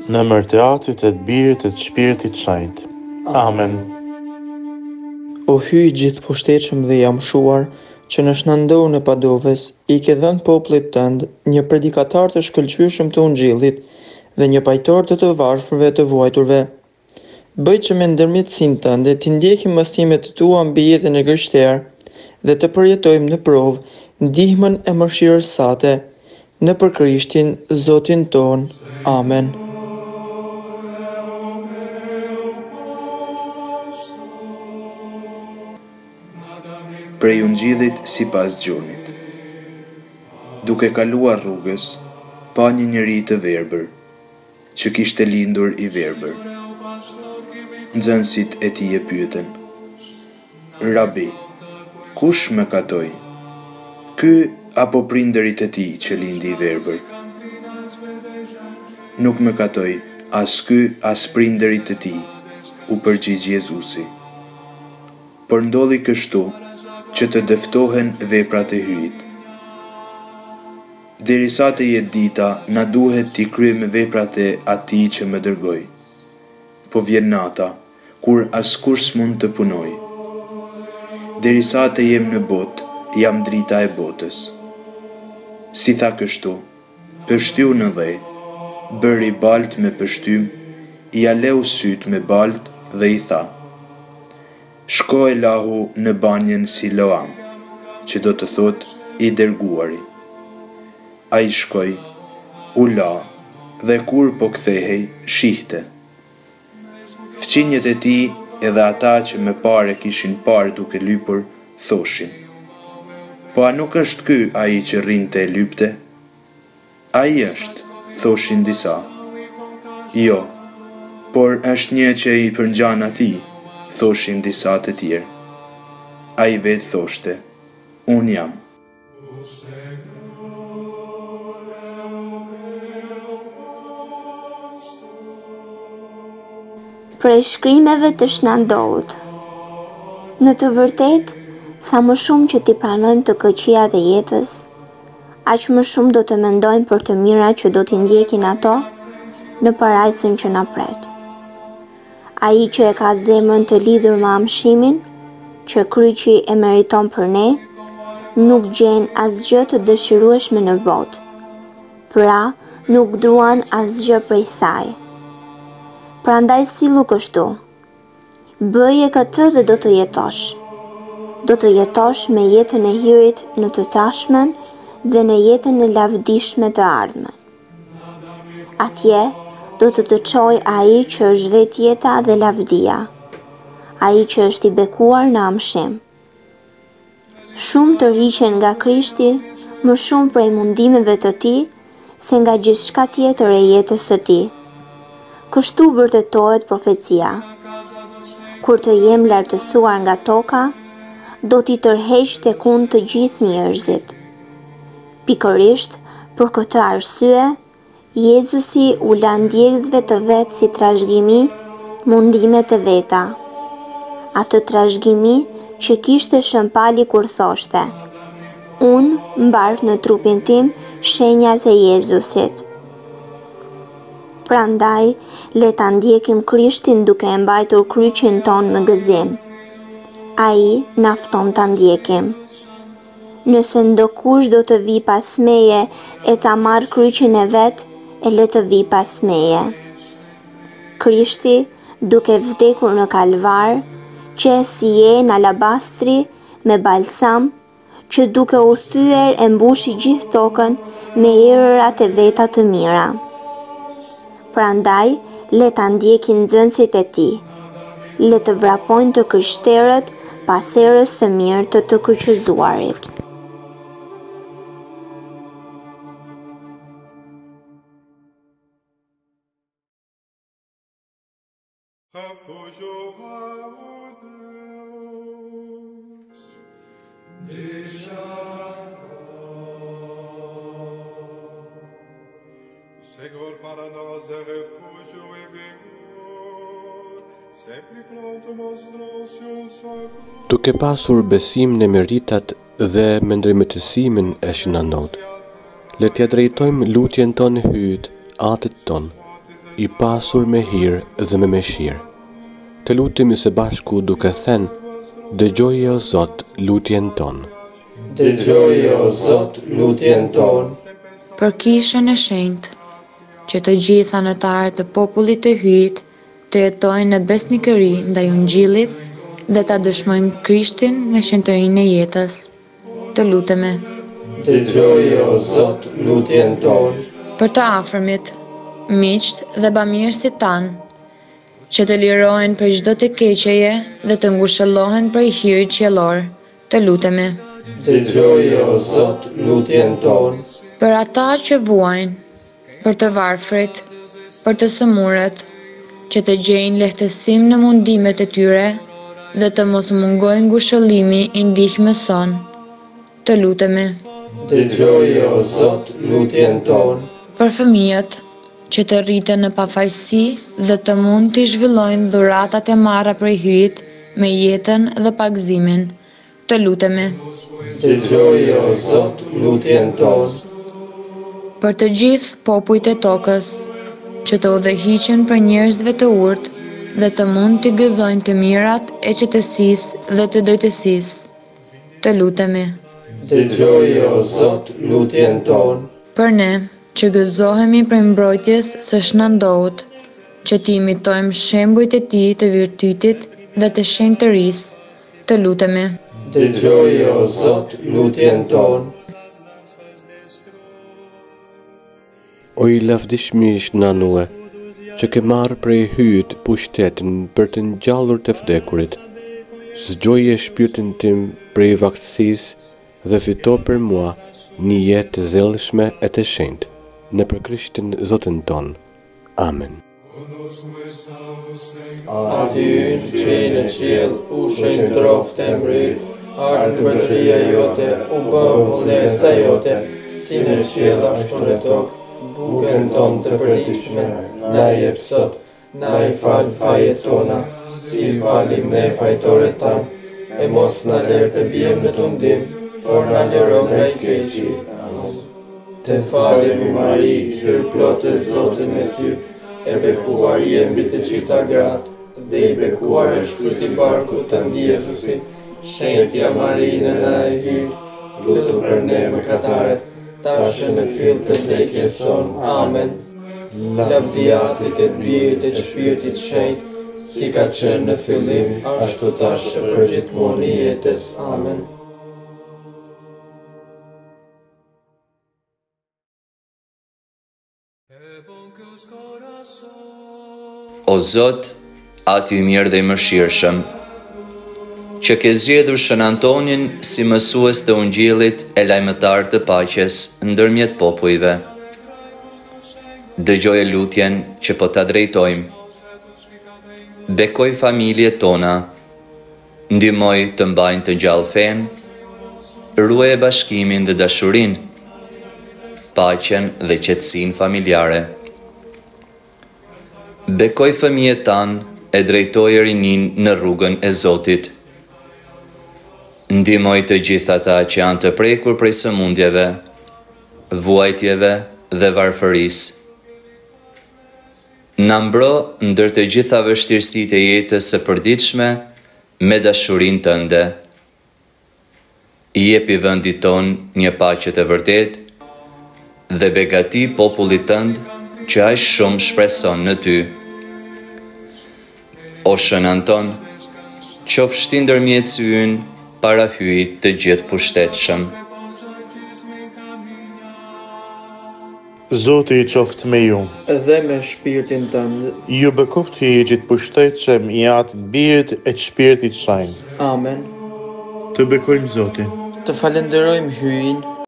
në emër të Atit e të Birit e të Shpirtit Shenjtë. Amen. O hyj gjithë pushtetshëm dhe jamshuar, që në shëndohën e Padoves i ke dhënë popullit tënd një predikatar të shkëlqyeshëm të Ungjillit dhe një pajtor të të varfërve të vuajturve. Bëj që me ndërmjetësinë tënde të ndjekim mësimet tua mbi jetën e krishterë dhe të përjetojmë në provë ndihmën e mëshirës sate nëpër Krishtin Zotin ton. Amen. Prej Ungjillit sipas Gjonit. Duke kaluar rrugës, pa një njeri të verbër, që kishte lindur i verbër. Nxënësit e tij e pyetën: Rabi, kush mëkatoi? Ky apo prindërit e tij që lindi i verbër? Nuk mëkatoi as ky as prindërit e tij, u përgjigj Jezusi. Por ndodhi kështu që të dëftohen veprat e hyjit. Derisa të jetë dita, na duhet t'i kryejmë veprat e atij që më dërgoi. Po vjen nata, kur askush s'mund të punoj. Derisa të jem në botë, jam drita e botës. Si tha kështu, pështyu në dhe, bëri balt me pështym, i aleu syt me balt dhe i tha: Shko e lahu në banjen Siloam, që do të thot i dërguari. A i shkoj, u la, dhe kur po kthehej, shihte. Fqinjet e tij edhe ata që më parë kishin parë duke lypur, thoshin: Po a nuk është ky ai që rrinte e lypte? Ai është, thoshin disa. Jo, por është një që i përngjan atij, thoshin disa të tjerë. Ai vetë thoshte: Unë jam. Prej shkrimeve të Shëndohut. Në të vërtetë, sa më shumë që t'i pranojmë të këqijat e jetës, aq më shumë do të mendojmë për të mirat që do t'i ndjekin ato në parajsën që na pret. Ai që e ka zemrën të lidhur me amshimin, që kryqi e meriton për ne, nuk gjen asgjë të dëshirueshme në botë, pra nuk duan asgjë prej saj. Prandaj sillu kështu: bëje këtë dhe do të jetosh. Do të jetosh me jetën e hirit në të tashmen dhe në jetën e lavdishme të ardhmen. Atje do të çoj ai që është vetë jeta dhe lavdia, ai që është i bekuar në amshim. Shumë të rriqen nga Krishti, më shumë prej mundimeve të tij se nga gjithçka tjetër e jetës së tij. Kështu vërtetohet profecia: kur të jem lartësuar nga toka, do t'i tërheq tek unë të gjithë njerëzit. Pikërisht për këtë arsye, Jezusi u la ndjekësve të vet si trashëgimi mundimet e veta. Atë trashëgimi që kishte shëmpali kur thoshte: Unë mbart në trupin tim shenjat e Jezusit. Prandaj, le ta ndjekim Krishtin duke e mbajtur kryqin ton me gëzim. Ai na fton ta ndjekim. Nëse ndokush do të vi pas meje e ta marr kryqin e vet, e le të vi pas meje. Krishti, duke vdekur në kalvar, që si në alabastri me balsam, që duke u thyer e mbushi gjithë tokën me erërat e veta të mira. Prandaj, le ta ndjekin nxënësit e tij. Le të vrapojnë të krishterët pas erës së mirë të të kryqëzuarit. Segor para nós é refúgio e vigor, sempre pronto mostrou-se um socorro. Duke pasur besim në meritat dhe me ndërmjetësimin e Shëndohut, le t'ia drejtojmë lutjen tonë hyjit, Atit ton, i pasur me hir dhe me mëshirë. Të lutemi së bashku duke thënë: dëgjoje o Zot lutjen tonë. Dëgjoje o Zot lutjen tonë. Për kishën e shenjtë, që të gjithë anëtarët të popullit të hyjit të jetojnë në besnikëri ndaj Ungjillit dhe ta dëshmojnë Krishtin me shenjtërinë e jetës. Të lutemi. Dëgjoje o Zot lutjen tonë. Për të afërmit, miqt dhe bamirësit tanë, që të lirohen prej çdo të keqeje dhe të ngushëllohen prej hirit qiellor. Të lutemi. Dëgjoje o Zot lutjen tonë. Për ata që vuajnë, për të varfrit, për të sëmurët, që të gjejnë lehtësim në mundimet e tyre dhe të mos mungojnë ngushëllimi i ndihmës son. Të lutemi. Dëgjoje o Zot lutjen tonë. Për fëmijët, që të rriten në pafajësi dhe të mund t'i zhvillojnë dhuratat e marra prej hyjit me jetën dhe pagëzimin. Të lutemi. Dëgjoje o Zot lutjen tonë. Për të gjithë popujt e tokës, që të udhëhiqen për njerëzve të urtë dhe të mund t'i gëzojnë të mirat e qetësisë dhe të drejtësisë. Të lutemi. Dëgjoje o Zot lutjen tonë. Për ne, që gëzohemi për mbrojtjes së shëndout, që t'i imitojmë shembujt e tij të virtytit dhe të shenjtërisë. Të lutemi. Dëgjoje o Zot lutjen tonë. O i lavdishmi i shënanue, që ke marrë prej hyjit pushtetin për të ngjallur të vdekurit, zgjoje shpirtin tim prej vaktësisë dhe fito për mua një jetë të zellshme e të shenjtë, nëpër Krishtin Zotin ton. Amen. Aty ynë që i në qiell, u shenjtroft e mrit, ardhë mbretëria jote, u bë vullnesa jote, si në qiell ashtu në tokë. Bukën tonë të përditshme, na jep sot, na i fal fajet tona, si falim ne fajtorët tanë, e mos na lër të bijem në tundim, por na lëro nga i keqi. Të falemi Mari, hir plotë Zoti me ty, e bekuar je mbi të gjitha gratë, dhe i bekuar është fruti i barkut të Jezusit. Shenjtja Marinë na e hyr, lutu për ne mëkatarët, tash në fill të vdekjes son. Amen. Lavdiatit e Birit e Shpirtit Shenjtë, si ka qenë në fillim, ashtu tash e përgjithmonë i jetës. Amen. O Zot, aty i mirë dhe i mëshirshëm, që ke zgjedhur Shën Antonin si mësues të Ungjillit e lajmëtar të paqes ndërmjet popujve. Dëgjoje lutjen që po ta drejtojmë. Bekoj familjet tona, ndihmoj të mbajnë të gjallë fenë, ruaje bashkimin dhe dashurinë, paqen dhe qetësinë familjare. Bekoj fëmijët tanë e drejtoje rinin në rrugën e Zotit. Ndihmoj të gjithë ata që janë të prekur prej sëmundjeve, vuajtjeve dhe varfërisë. Na mbro ndër të gjitha vështirësitë e jetës së përditshme me dashurinë tënde. Jepi vendit ton një paqe të vërtetë dhe begati popullit tënd që aq shumë shpreson në ty. O Shën Anton, qofsh ndërmjetësi ynë para hyjit të gjithë pushtetshëm. Zoti i qoftë me ju. Dhe me shpirtin tënd. Ju bekoft i gjithë pushtetshëm i Atit Birit e Shpirtit Shenjtë. Amen. Të bekojmë Zotin. Të falenderojmë hyjin,